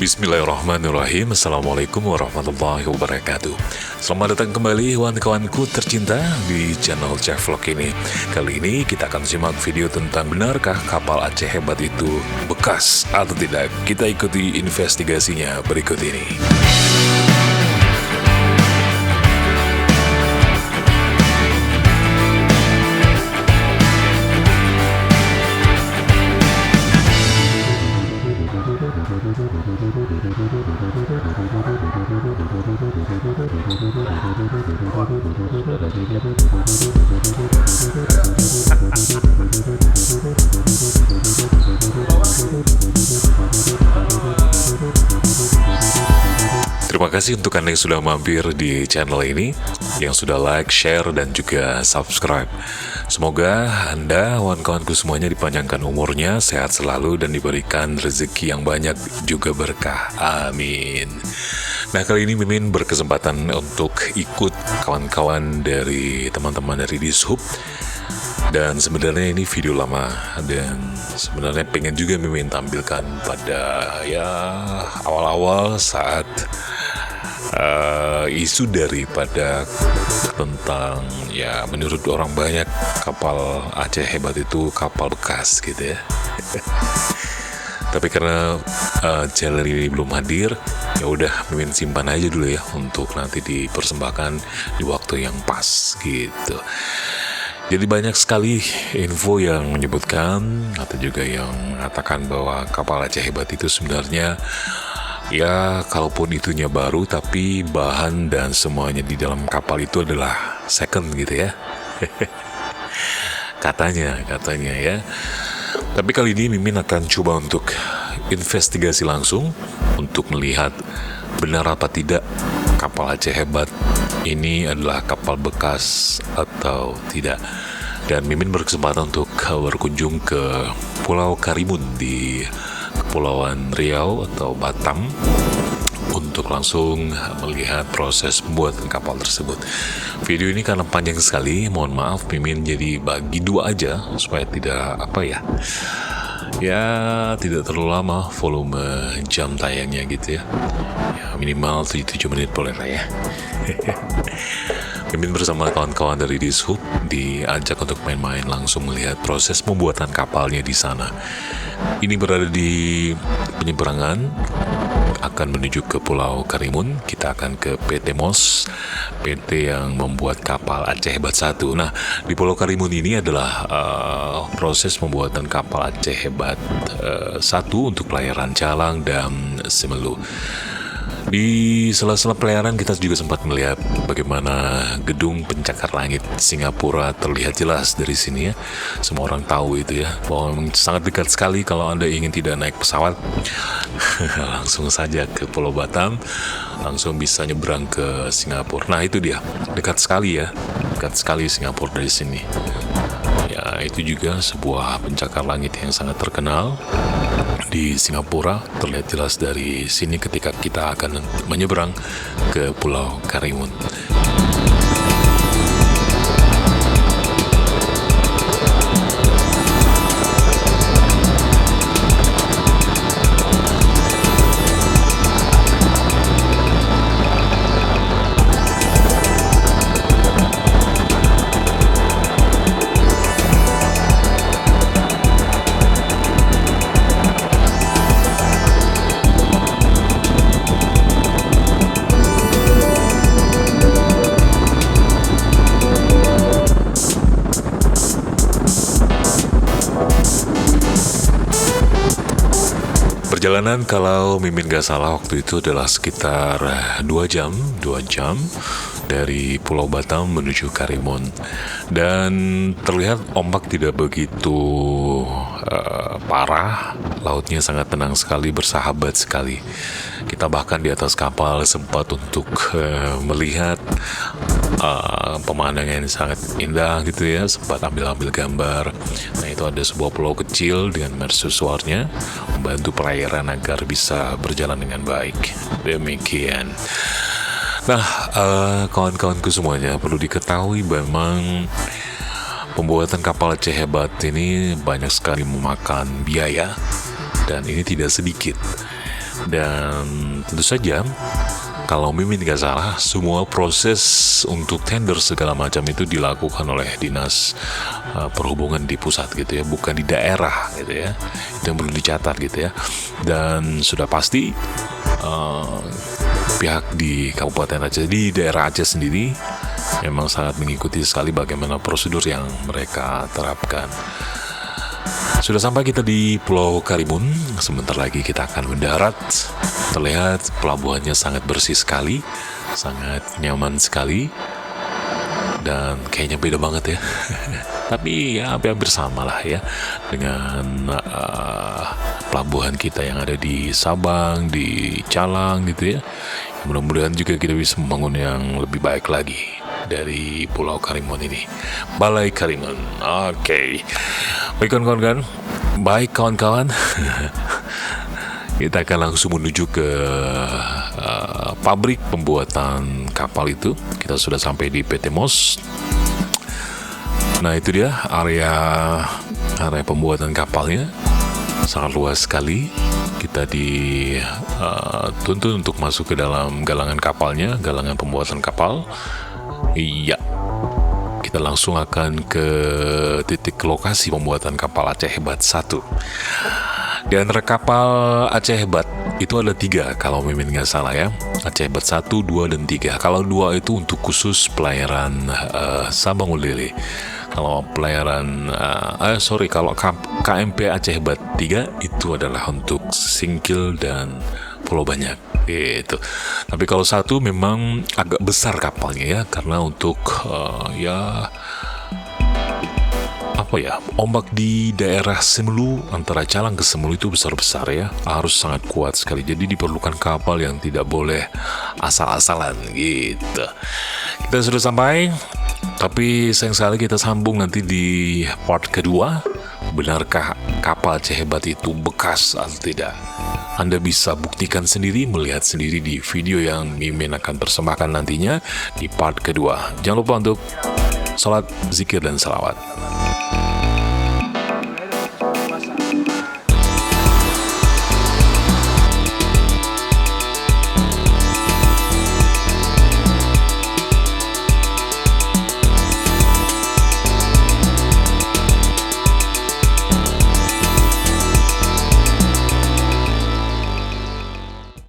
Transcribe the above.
Bismillahirrahmanirrahim. Assalamualaikum warahmatullahi wabarakatuh. Selamat datang kembali kawan-kawanku tercinta di channel Cek Vlog ini. Kali ini kita akan simak video tentang benarkah kapal Aceh hebat itu bekas atau tidak. Kita ikuti investigasinya berikut ini. Terima kasih untuk Anda yang sudah mampir di channel ini, yang sudah like, share, dan juga subscribe. Semoga Anda, kawan-kawanku semuanya dipanjangkan umurnya, sehat selalu, dan diberikan rezeki yang banyak juga berkah. Amin. Nah, kali ini Mimin berkesempatan untuk ikut kawan-kawan dari teman-teman dari Dishub. Dan sebenarnya ini video lama, dan sebenarnya pengen juga Mimin tampilkan pada awal-awal saat isu daripada tentang menurut orang banyak kapal Aceh hebat itu kapal bekas gitu ya. Tapi karena channel ini belum hadir, ya udah Mimin simpan aja dulu ya untuk nanti dipersembahkan di waktu yang pas gitu. Jadi banyak sekali info yang menyebutkan atau juga yang mengatakan bahwa kapal Aceh hebat itu sebenarnya kalaupun itunya baru, tapi bahan dan semuanya di dalam kapal itu adalah second gitu ya. katanya ya. Tapi kali ini Mimin akan coba untuk investigasi langsung untuk melihat benar apa tidak kapal Aceh hebat ini adalah kapal bekas atau tidak. Dan Mimin berkesempatan untuk berkunjung ke Pulau Karimun di Kepulauan Riau atau Batam untuk langsung melihat proses pembuatan kapal tersebut. Video ini karena panjang sekali, mohon maaf Mimin jadi bagi dua aja supaya tidak tidak terlalu lama volume jam tayangnya gitu ya. Minimal 7 menit boleh lah ya. Mimin bersama kawan-kawan dari Dishub diajak untuk main-main langsung melihat proses pembuatan kapalnya di sana. Ini berada di penyeberangan akan menuju ke Pulau Karimun. Kita akan ke PT MOS, PT yang membuat kapal Aceh Hebat 1. Nah, di Pulau Karimun ini adalah proses pembuatan kapal Aceh Hebat 1 untuk pelayaran Calang dan Semelu. Di sela-sela pelayaran kita juga sempat melihat bagaimana gedung pencakar langit Singapura terlihat jelas dari sini ya. Semua orang tahu itu ya, bahwa memang sangat dekat sekali kalau Anda ingin tidak naik pesawat. Langsung saja ke Pulau Batam, langsung bisa nyebrang ke Singapura. Nah itu dia, dekat sekali Singapura dari sini. Ya, itu juga sebuah pencakar langit yang sangat terkenal di Singapura, terlihat jelas dari sini ketika kita akan menyeberang ke Pulau Karimun. Perjalanan kalau Mimin gak salah waktu itu adalah sekitar 2 jam dari Pulau Batam menuju Karimun. Dan terlihat ombak tidak begitu parah, lautnya sangat tenang sekali, bersahabat sekali. Kita bahkan di atas kapal sempat untuk melihat pemandangan yang sangat indah gitu ya, sempat ambil gambar. Nah itu ada sebuah pulau kecil dengan mercusuarnya membantu pelayaran agar bisa berjalan dengan baik. Demikian. Nah, kawan-kawanku semuanya, perlu diketahui memang pembuatan kapal Aceh Hebat ini banyak sekali memakan biaya, dan ini tidak sedikit. Dan tentu saja kalau Mimin nggak salah, semua proses untuk tender segala macam itu dilakukan oleh dinas perhubungan di pusat gitu ya, bukan di daerah gitu ya. Itu yang perlu dicatat gitu ya. Dan sudah pasti pihak di Kabupaten Aceh, di daerah Aceh sendiri memang sangat mengikuti sekali bagaimana prosedur yang mereka terapkan. Sudah sampai kita di Pulau Karimun. Sebentar lagi kita akan mendarat. Terlihat pelabuhannya sangat bersih sekali, sangat nyaman sekali, dan kayaknya beda banget ya. Tapi ya hampir sama lah ya dengan pelabuhan kita yang ada di Sabang, di Calang gitu ya. Mudah-mudahan juga kita bisa membangun yang lebih baik lagi dari Pulau Karimun ini, Balai Karimun. Oke. Baik kawan-kawan, kita akan langsung menuju ke pabrik pembuatan kapal itu. Kita sudah sampai di PT MOS. Nah itu dia area pembuatan kapalnya, sangat luas sekali. Kita dituntut untuk masuk ke dalam galangan kapalnya, galangan pembuatan kapal. Iya, kita langsung akan ke titik lokasi pembuatan kapal Aceh Hebat 1. Di antara kapal Aceh Hebat itu ada 3 kalau Mimin nggak salah ya. Aceh Hebat 1, 2, dan 3. Kalau 2 itu untuk khusus pelayaran Sabang Ulele. Kalau pelayaran kalau KMP Aceh Hebat 3 itu adalah untuk Singkil dan Pulau Banyak gitu. Tapi kalau 1 memang agak besar kapalnya ya, karena untuk ombak di daerah Semelu, antara Calang ke Semelu itu besar-besar ya, harus sangat kuat sekali. Jadi diperlukan kapal yang tidak boleh asal-asalan gitu. Kita sudah sampai, tapi sayang sekali kita sambung nanti di part kedua. Benarkah kapal Aceh Hebat itu bekas atau tidak? Anda bisa buktikan sendiri, melihat sendiri di video yang Mimin akan persembahkan nantinya di part kedua. Jangan lupa untuk salat, zikir, dan salawat.